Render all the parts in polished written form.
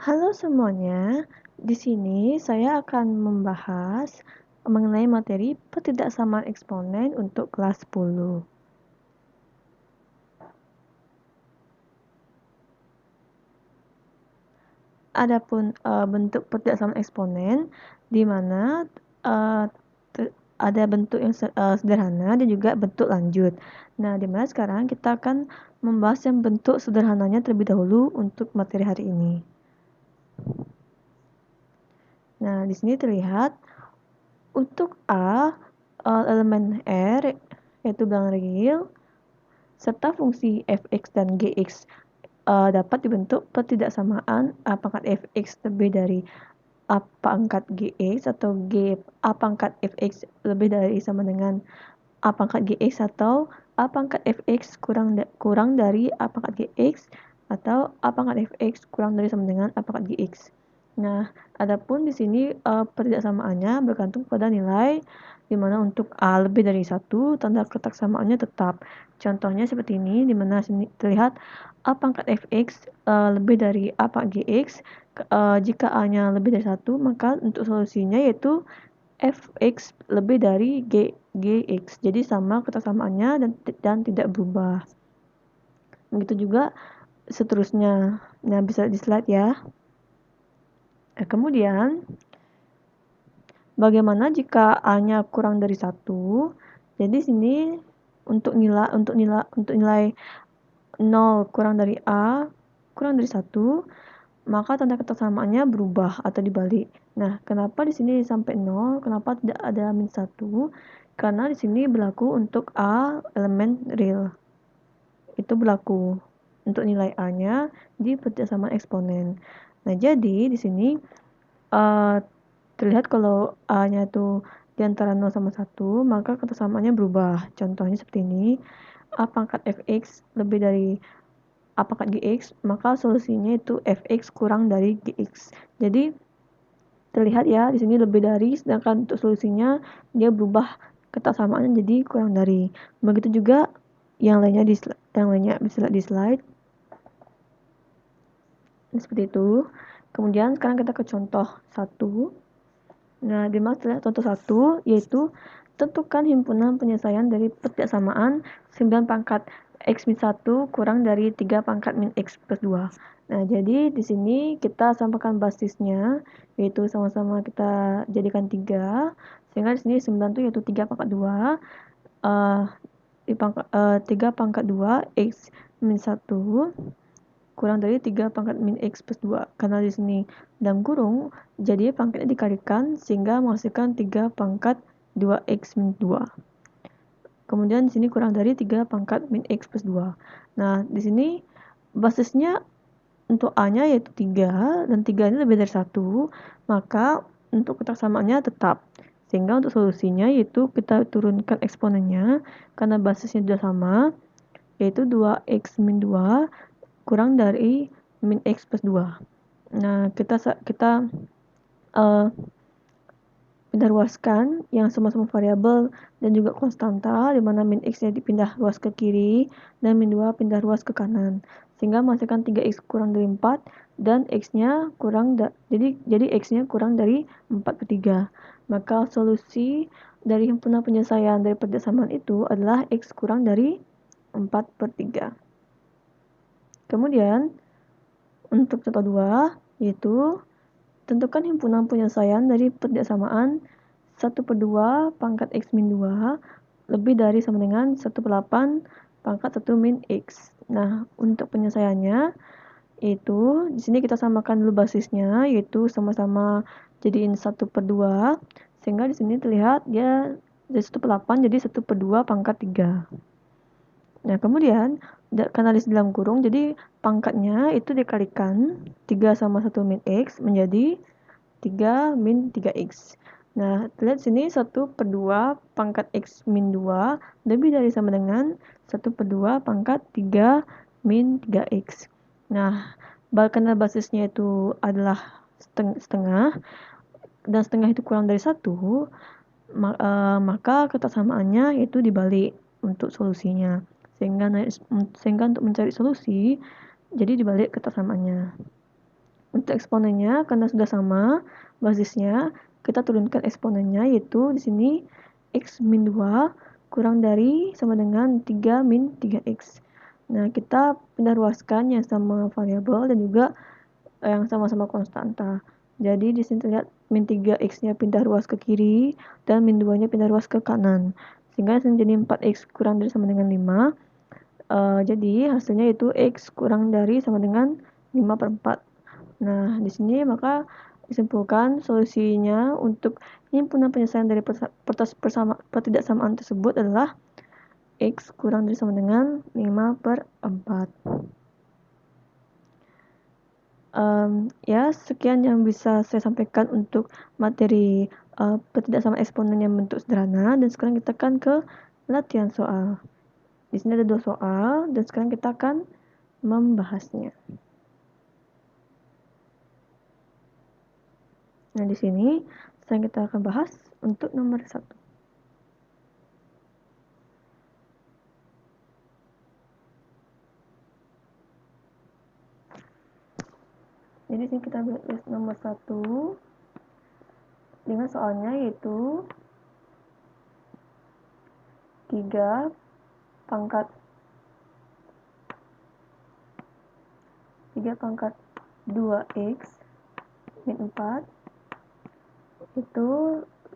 Halo semuanya, di sini saya akan membahas mengenai materi ketidaksamaan eksponen untuk kelas 10. Adapun bentuk ketidaksamaan eksponen di mana ada bentuk yang sederhana dan juga bentuk lanjut. Nah, di mana sekarang kita akan membahas yang bentuk sederhananya terlebih dahulu untuk materi hari ini. Nah, di sini terlihat untuk A, elemen R, yaitu bilangan real, serta fungsi fx dan gx dapat dibentuk ketidaksamaan A pangkat fx lebih dari A pangkat gx atau A pangkat fx lebih dari sama dengan A pangkat gx atau A pangkat fx kurang dari A pangkat gx atau A pangkat fx kurang dari sama dengan A pangkat gx. Nah, adapun di sini ketidaksamaannya bergantung pada nilai, di mana untuk A lebih dari 1, tanda ketidaksamaannya tetap. Contohnya seperti ini, di mana sini terlihat A pangkat fx lebih dari A pangkat gx. Jika A-nya lebih dari 1, maka untuk solusinya yaitu fx lebih dari gx. Jadi sama ketidaksamaannya dan tidak berubah. Begitu juga seterusnya. Nah, bisa di slide ya. Nah, kemudian bagaimana jika A-nya kurang dari 1? Jadi sini untuk nilai 0 kurang dari A kurang dari 1, maka tanda ketersamaannya berubah atau dibalik. Nah, kenapa di sini sampai 0? Kenapa tidak ada min 1? Karena di sini berlaku untuk A elemen real. Itu berlaku untuk nilai A-nya di ketidaksamaan eksponen. Nah, jadi di sini terlihat kalau A-nya itu di antara 0 sama 1, maka ketersamaannya berubah. Contohnya seperti ini, A pangkat fx lebih dari A pangkat gx, maka solusinya itu fx kurang dari gx. Jadi terlihat ya di sini lebih dari, sedangkan untuk solusinya dia berubah ketersamaannya jadi kurang dari. Begitu juga yang lainnya bisa di slide. Seperti itu. Kemudian sekarang kita ke contoh 1. Nah, di mana contoh 1 yaitu tentukan himpunan penyelesaian dari ketidaksamaan 9 pangkat x min 1 kurang dari 3 pangkat min x plus 2. Nah, jadi di sini kita samakan basisnya, yaitu sama-sama kita jadikan 3. Sehingga di sini 9 itu yaitu 3 pangkat 2. 3 pangkat 2 x min 1 kurang dari 3 pangkat min x plus 2. Karena di sini dalam kurung, jadi pangkatnya dikalikan sehingga menghasilkan 3 pangkat 2x min 2. Kemudian di sini kurang dari 3 pangkat min x plus 2. Nah, di sini basisnya untuk A-nya yaitu 3, dan 3 ini lebih dari 1, maka untuk ketersamaannya tetap. Sehingga untuk solusinya yaitu kita turunkan eksponennya, karena basisnya sudah sama, yaitu 2x min 2 kurang dari min x plus 2. Nah, kita pindah ruaskan yang sama-sama variabel dan juga konstanta, di mana min x-nya dipindah ruas ke kiri dan min 2 pindah ruas ke kanan, sehingga menghasilkan 3x kurang dari 4 dan x-nya kurang jadi x-nya kurang dari 4/3. Maka solusi dari himpunan penyelesaian dari ketidaksamaan itu adalah x kurang dari 4/3. Kemudian untuk contoh 2 yaitu tentukan himpunan penyelesaian dari ketidaksamaan 1/2 pangkat x min 2 lebih dari sama dengan 1/8 pangkat 1 min x. Nah, untuk penyelesaiannya itu di sini kita samakan dulu basisnya, yaitu sama-sama jadiin 1/2, sehingga di sini terlihat dia dari 1/8 jadi 1/2 pangkat 3. Nah, kemudian karena di dalam kurung, jadi pangkatnya itu dikalikan 3 sama 1 min x menjadi 3 min 3x. Nah, lihat sini 1/2 pangkat x min 2 lebih dari sama dengan 1/2 pangkat 3 min 3x. Nah, karena basisnya itu adalah setengah, dan setengah itu kurang dari 1, maka ketersamaannya itu dibalik untuk solusinya. Sehingga untuk mencari solusi, jadi dibalik ketersamaannya. Untuk eksponennya karena sudah sama basisnya, kita turunkan eksponennya, yaitu di sini x min 2 kurang dari sama dengan 3 min 3x. Nah, kita pindah ruaskan yang sama variabel dan juga yang sama-sama konstanta. Jadi di sini terlihat min 3x-nya pindah ruas ke kiri dan min 2-nya pindah ruas ke kanan. Sehingga jadi 4x kurang dari sama dengan 5. Jadi hasilnya itu x kurang dari sama dengan 5/4. Nah, di sini maka disimpulkan solusinya untuk himpunan penyelesaian dari pertidaksamaan tersebut adalah x kurang dari sama dengan 5/4. Ya, sekian yang bisa saya sampaikan untuk materi pertidaksamaan eksponen yang bentuk sederhana. Dan sekarang kita akan ke latihan soal. Di sini ada 2 soal dan sekarang kita akan membahasnya. Nah, di sini sekarang kita akan bahas untuk nomor 1. Jadi sini kita tulis nomor 1 dengan soalnya yaitu 3 pangkat 2x min 4 itu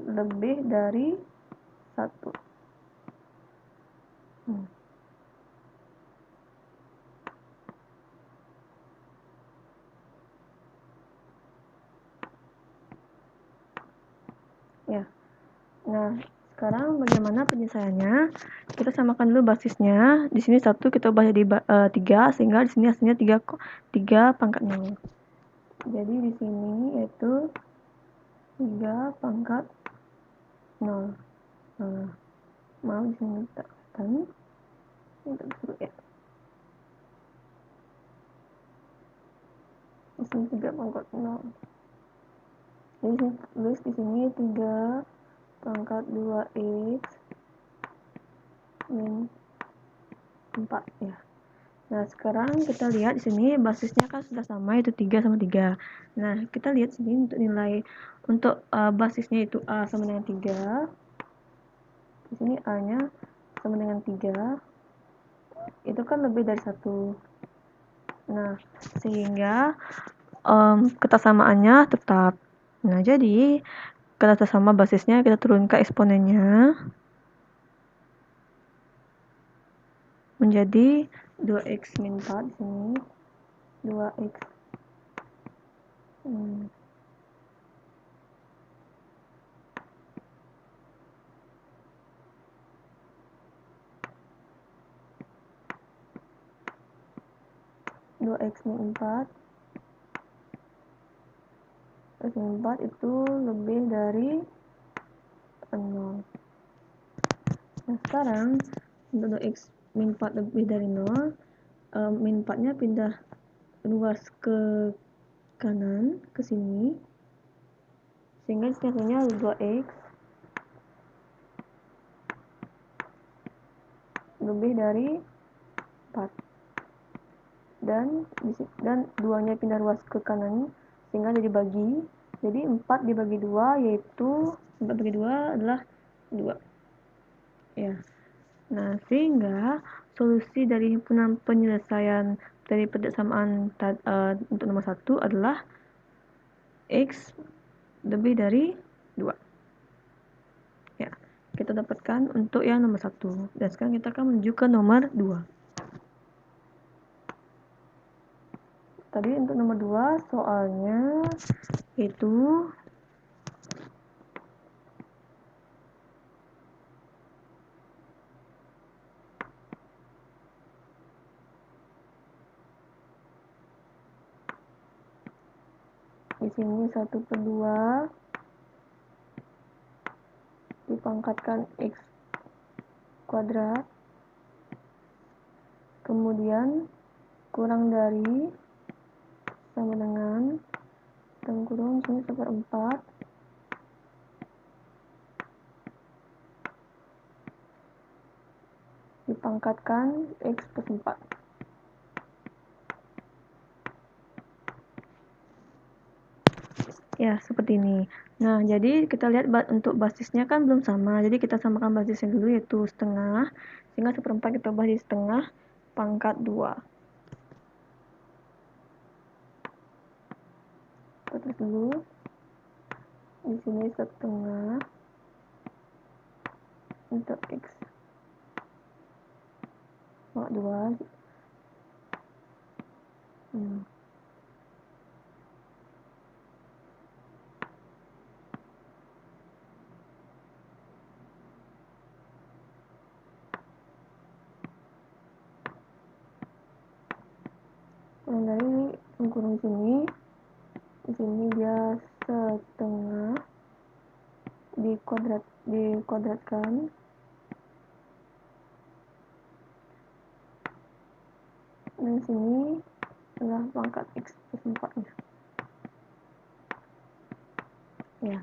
lebih dari 1. Ya. Nah, sekarang bagaimana penyelesaiannya? Kita samakan dulu basisnya. Di sini 1 kita ubah jadi 3 sehingga di sini hasilnya 3 pangkat 0. Jadi di sini yaitu 3 pangkat 0. Mau di sini kita kelihatan. Untuk dulu ya. Di sini 3 pangkat 0. Jadi tulis di sini 3 pangkat 2x min 4 ya. Nah, sekarang kita lihat di sini basisnya kan sudah sama, itu 3 sama 3. Nah, kita lihat sini untuk nilai untuk basisnya itu A sama dengan 3. Di sini A-nya sama dengan 3. Itu kan lebih dari 1. Nah, sehingga ketersamaannya tetap. Nah, jadi kita sama basisnya kita turun ke eksponennya menjadi 2x min 4 di sini. 2x 2x min 4 x min 4 itu lebih dari 0. Nah, sekarang untuk 2x min 4 lebih dari 0, min 4 nya pindah luas ke kanan ke sini sehingga hasilnya 2x lebih dari 4. Dan 2 nya pindah luas ke kanan sehingga jadi bagi. Jadi 4 dibagi 2 yaitu 4 bagi 2 adalah 2. Ya. Nah, sehingga solusi dari himpunan penyelesaian dari persamaan untuk nomor 1 adalah x lebih dari 2. Ya. Kita dapatkan untuk yang nomor 1. Dan sekarang kita akan menuju ke nomor 2. Tadi untuk nomor 2 soalnya itu di sini 1/2 dipangkatkan x kuadrat, kemudian kurang dari sama dengan dalam kurung sini 1/4 dipangkatkan x plus 4. Ya, seperti ini. Nah, jadi kita lihat untuk basisnya kan belum sama. Jadi kita samakan basisnya dulu yaitu setengah. Sehingga 1/4 kita ubah jadi setengah pangkat 2. Kita tulis dulu. Di sini setengah untuk X pangkat 2. Kurang dari kurang sini. Di sini dia setengah dikuadratkan dan sini adalah pangkat X plus 4 nya. Ya.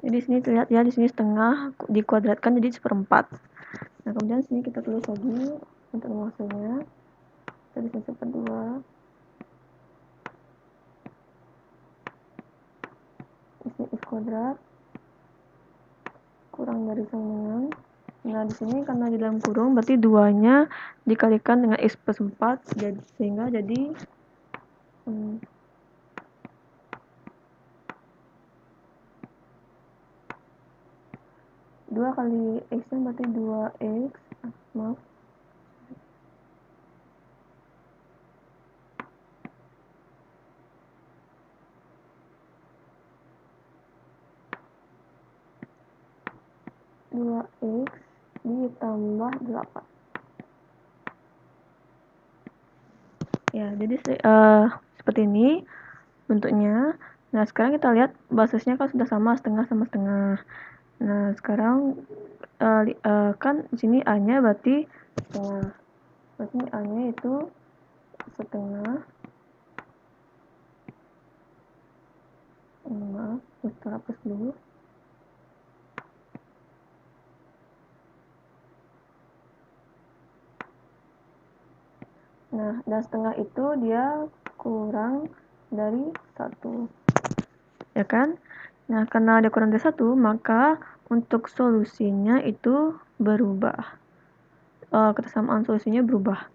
Jadi sini terlihat ya, di sini setengah dikuadratkan jadi 1/4. Nah, kemudian sini kita tulis lagi untuk hasilnya. Kita bisa 1/2. Di sini X kuadrat kurang dari sama dengan. Nah, di sini karena di dalam kurung berarti 2-nya dikalikan dengan X plus 4 sehingga jadi 2 kali X-nya berarti 2X. Maaf. X ditambah 8. Ya, jadi seperti ini bentuknya. Nah, sekarang kita lihat basisnya kan sudah sama, setengah sama setengah. Nah, sekarang kan di sini A-nya berarti setengah. Berarti A-nya itu setengah. Maaf, kita hapus dulu. Nah, dan setengah itu dia kurang dari 1. Ya kan? Nah, karena ada kurang dari 1, maka untuk solusinya itu berubah. Kesamaan solusinya berubah.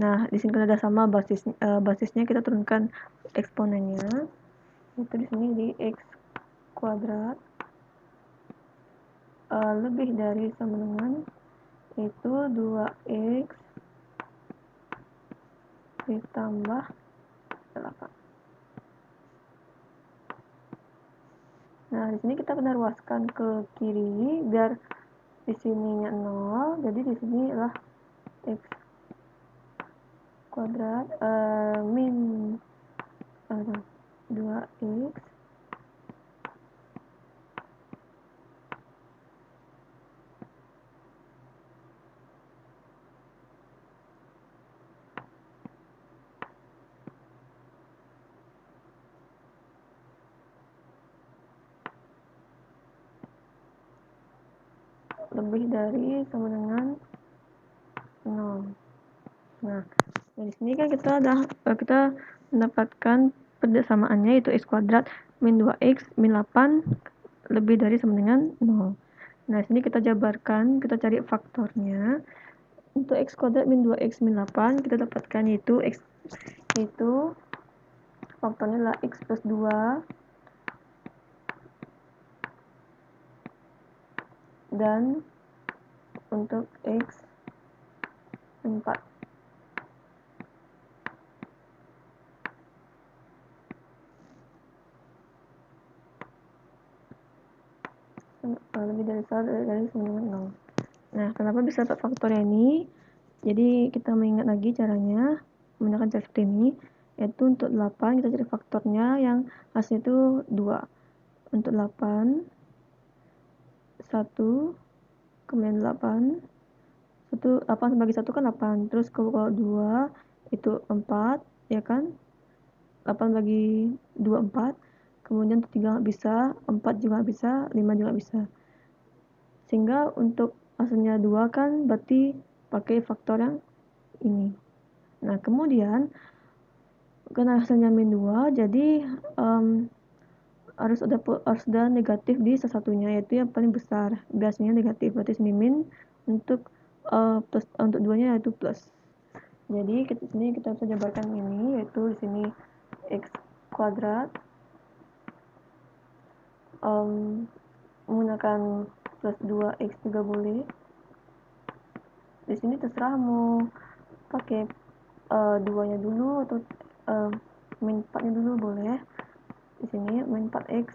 Nah, di sini ada sama basisnya kita turunkan eksponennya. Itu di sini di X kuadrat lebih dari sama dengan itu 2X ditambah 8. Nah, di sini kita benar ruaskan ke kiri biar di sininya 0, jadi di sini adalah X kuadrat min 2X lebih dari sama dengan 0. Nah, di sini kan kita mendapatkan persamaannya yaitu X kuadrat min 2X min 8 lebih dari sama dengan 0. Nah, di sini kita jabarkan, kita cari faktornya. Untuk X kuadrat min 2X min 8 kita dapatkan yaitu faktornya adalah X plus 2 dan untuk X 4. Lebih dari 1 dari sama dengan 0. Nah, kenapa bisa dapat faktornya ini? Jadi kita mengingat lagi caranya menggunakan cara seperti ini, yaitu untuk 8 kita cari faktornya yang hasilnya itu 2. Untuk 8 1, kemudian 8 8 bagi 1 kan 8, terus kalau 2 itu 4, ya kan? 8 bagi 2 4, kemudian 3 nggak bisa, 4 juga nggak bisa, 5 juga nggak bisa. Sehingga untuk hasilnya 2 kan berarti pakai faktor yang ini. Nah, kemudian karena hasilnya min 2, jadi harus ada negatif di salah satunya, yaitu yang paling besar. Biasanya negatif, berarti sini min, untuk plus, untuk 2-nya yaitu plus. Jadi sini kita bisa jabarkan ini, yaitu di sini x kuadrat menggunakan plus 2x juga boleh. Di sini terserah mau pakai 2-nya dulu atau min 4-nya dulu boleh. Di sini min 4x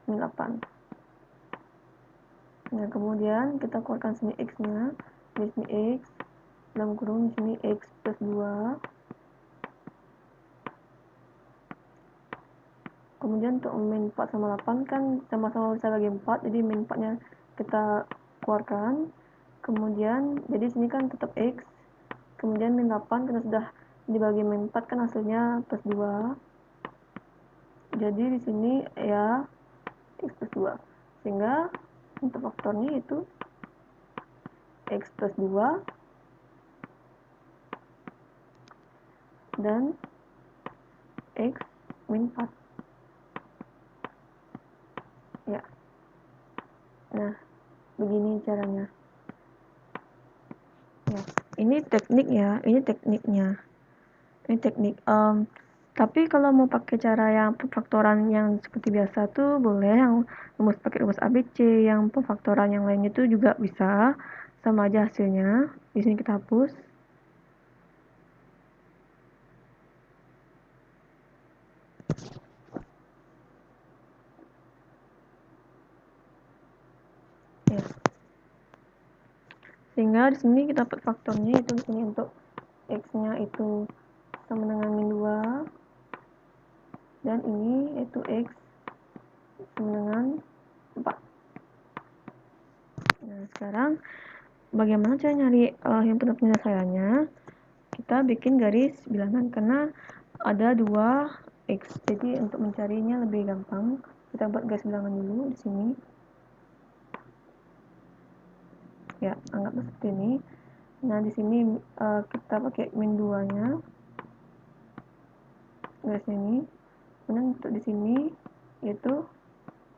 min 8. Nah, kemudian kita keluarkan sini x-nya. Di sini x dalam kurung, di sini x plus 2. Kemudian untuk min 4 sama 8 kan sama-sama bisa bagi 4, jadi min 4-nya kita keluarkan. Kemudian jadi sini kan tetap x. Kemudian min 8 karena sudah dibagi min 4 kan hasilnya plus 2. Jadi di sini ya x plus 2. Sehingga untuk faktornya itu x plus 2 dan x min 4. Ya. Nah, begini caranya. Ya, ini teknik ya, ini tekniknya. Ini teknik. Tapi kalau mau pakai cara yang pemfaktoran yang seperti biasa tuh boleh, yang pakai rumus ABC, yang pemfaktoran yang lainnya tuh juga bisa, sama aja hasilnya. Di sini kita hapus. Ya. Sehingga di sini kita dapat faktornya, itu di sini untuk x-nya itu sama dengan min 2, dan ini yaitu x sama dengan 4. Nah, sekarang bagaimana cara nyari himpunan penyelesaiannya? Kita bikin garis bilangan karena ada 2 x, jadi untuk mencarinya lebih gampang kita buat garis bilangan dulu di sini. Ya, anggaplah seperti ini. Nah, di sini kita pakai min 2-nya garis ini. Kemudian untuk di sini yaitu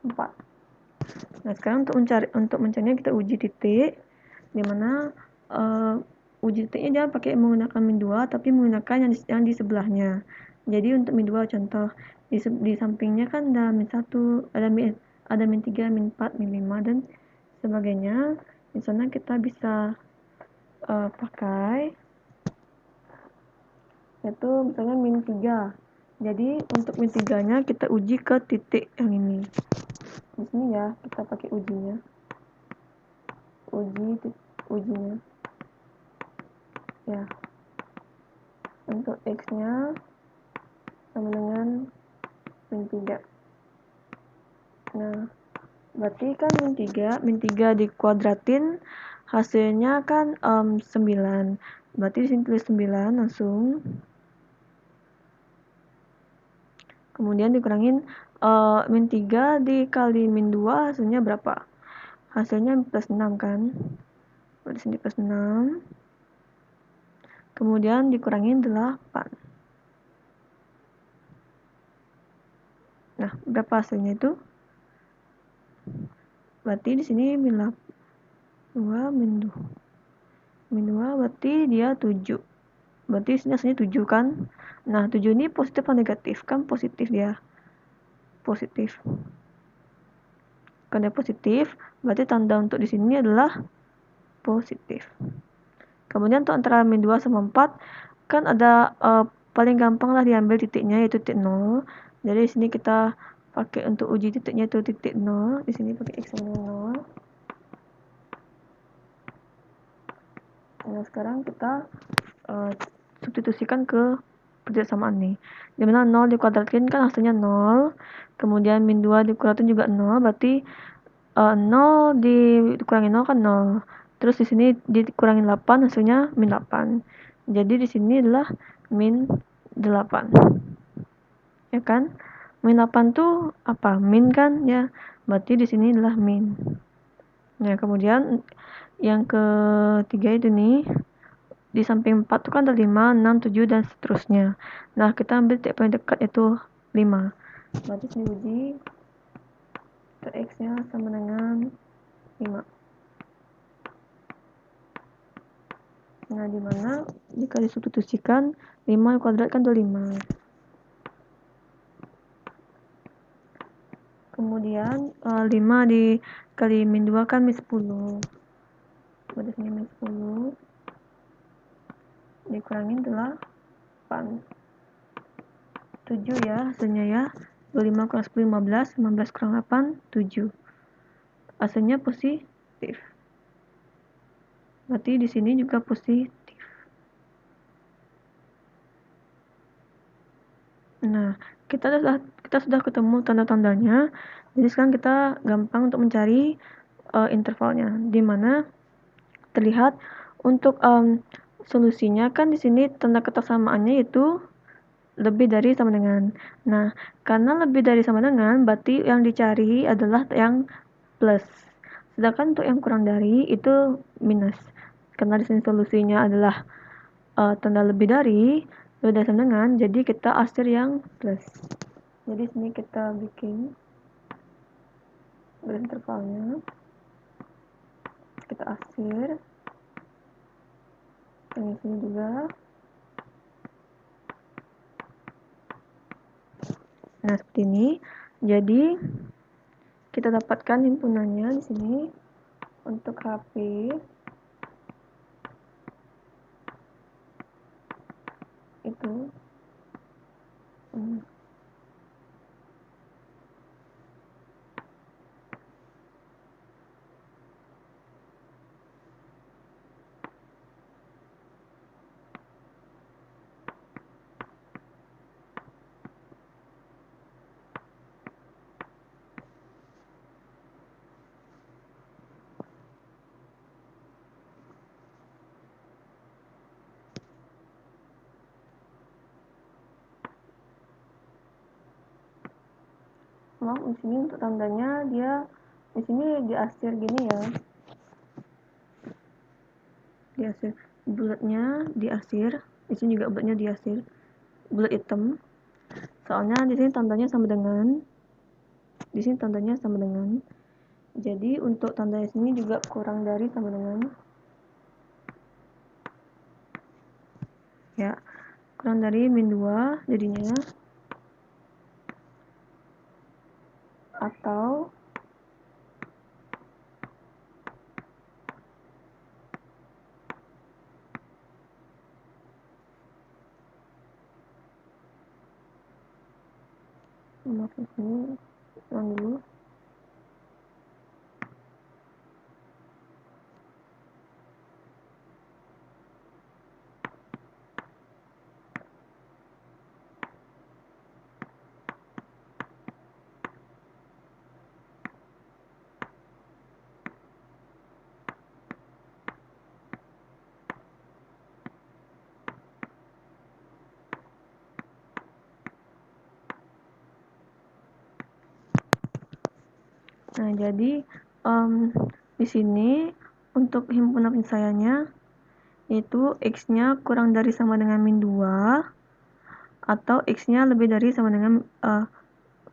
4. Nah, sekarang untuk mencarinya kita uji titik, dimana uji titiknya jangan pakai menggunakan min 2, tapi menggunakan yang di sebelahnya. Jadi untuk min 2 contoh, di sampingnya kan ada min 1, ada min 3, min 4, min 5, dan sebagainya. Di sana kita bisa pakai, yaitu misalnya min 3. Jadi untuk min 3-nya kita uji ke titik yang ini. Di sini ya, kita pakai ujinya. Ujinya. Ya. Untuk x-nya sama dengan min 3. Nah, berarti kan min 3 dikuadratin hasilnya kan 9. Berarti di sini tulis 9 langsung. Kemudian dikurangin min 3 dikali min 2 hasilnya berapa? Hasilnya plus 6 kan? Di sini plus 6. Kemudian dikurangin 8. Nah, berapa hasilnya itu? Berarti di sini min 2 min 2 berarti dia 7. Berarti sini hasilnya 7 kan? Nah, 7 ini positif atau negatif? Kan positif dia. Positif. Karena positif, berarti tanda untuk di sini adalah positif. Kemudian untuk antara min 2 sama 4 kan ada paling gampang lah diambil titiknya, yaitu titik 0. Jadi di sini kita pakai untuk uji titiknya itu titik 0. Di sini pakai x sama 0. Nah, sekarang kita substitusikan ke persamaan nih. Dimana 0 dikuadratkan kan hasilnya 0. Kemudian min 2 dikuadratkan juga 0. Berarti 0 dikurangi 0 kan 0. Terus di sini dikurangin 8 hasilnya min 8. Jadi di sini adalah min 8. Ya kan? Min 8 tuh apa? Min kan ya. Berarti di sini adalah min. Nah, kemudian yang ketiga itu nih, di samping 4 itu kan ada 5, 6, 7, dan seterusnya. Nah, kita ambil titik paling dekat yaitu 5. Berarti sini uji X-nya sama dengan 5. Nah, dimana jika disubstitusikan 5 kuadrat kan 25. Kemudian 5 dikali min 2 kan min 10. Berarti sini min 10 dikurangin 8. 7 ya hasilnya ya. 25 kurang 10, 15. 15 kurang 8, 7. Hasilnya positif. Berarti di sini juga positif. Nah, kita sudah ketemu tanda-tandanya. Jadi sekarang kita gampang untuk mencari intervalnya. Di mana terlihat untuk solusinya kan di sini tanda ketersamaannya itu lebih dari sama dengan. Nah, karena lebih dari sama dengan, berarti yang dicari adalah yang plus. Sedangkan untuk yang kurang dari itu minus. Karena di sini solusinya adalah tanda lebih dari sama dengan, jadi kita asir yang plus. Jadi sini kita bikin intervalnya. Kita asir. Ini sini juga. Nah, seperti ini. Jadi kita dapatkan himpunannya di sini untuk HP itu maaf di sini untuk tandanya dia di sini diasir gini ya. Diasir bulatnya diasir, di sini juga bulatnya diasir. Bulat hitam. Soalnya di sini tandanya sama dengan di sini tandanya sama dengan. Jadi untuk tanda di sini juga kurang dari sama dengan ya. Kurang dari min 2 jadinya atau maaf ini ulang dulu. Nah, jadi di sini untuk himpunan penyelesaiannya yaitu X-nya kurang dari sama dengan min 2 atau X-nya lebih dari sama dengan 4.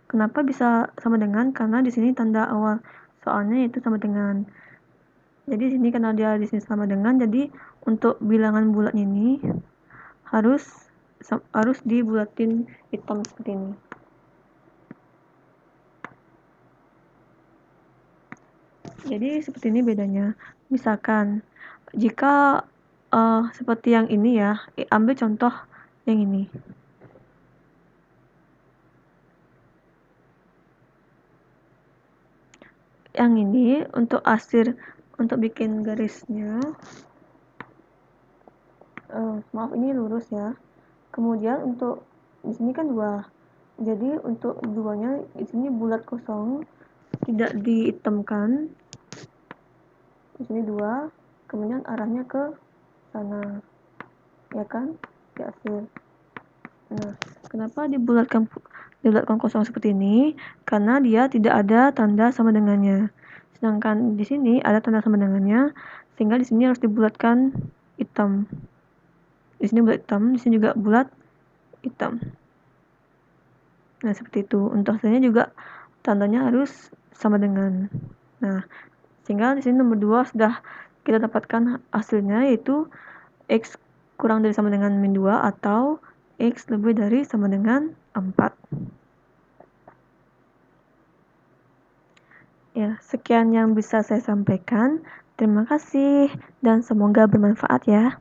Kenapa bisa sama dengan? Karena di sini tanda awal soalnya yaitu sama dengan. Jadi di sini karena dia di sini sama dengan, jadi untuk bilangan bulat ini harus dibulatin hitam seperti ini. Jadi seperti ini bedanya. Misalkan jika seperti yang ini ya, ambil contoh yang ini. Yang ini untuk asir, untuk bikin garisnya, maaf ini lurus ya. Kemudian untuk di sini kan 2. Jadi untuk 2-nya di sini bulat kosong, tidak dihitamkan. Di sini 2, kemudian arahnya ke sana. Ya kan? Diasir. Nah, kenapa dibulatkan kosong seperti ini? Karena dia tidak ada tanda sama dengannya. Sedangkan di sini ada tanda sama dengannya, sehingga di sini harus dibulatkan hitam. Di sini bulat hitam, di sini juga bulat hitam. Nah, seperti itu. Untuk hasilnya juga tandanya harus sama dengan. Nah, sehingga di sini nomor 2 sudah kita dapatkan hasilnya, yaitu X kurang dari sama dengan min 2 atau X lebih dari sama dengan 4. Ya, sekian yang bisa saya sampaikan. Terima kasih dan semoga bermanfaat ya.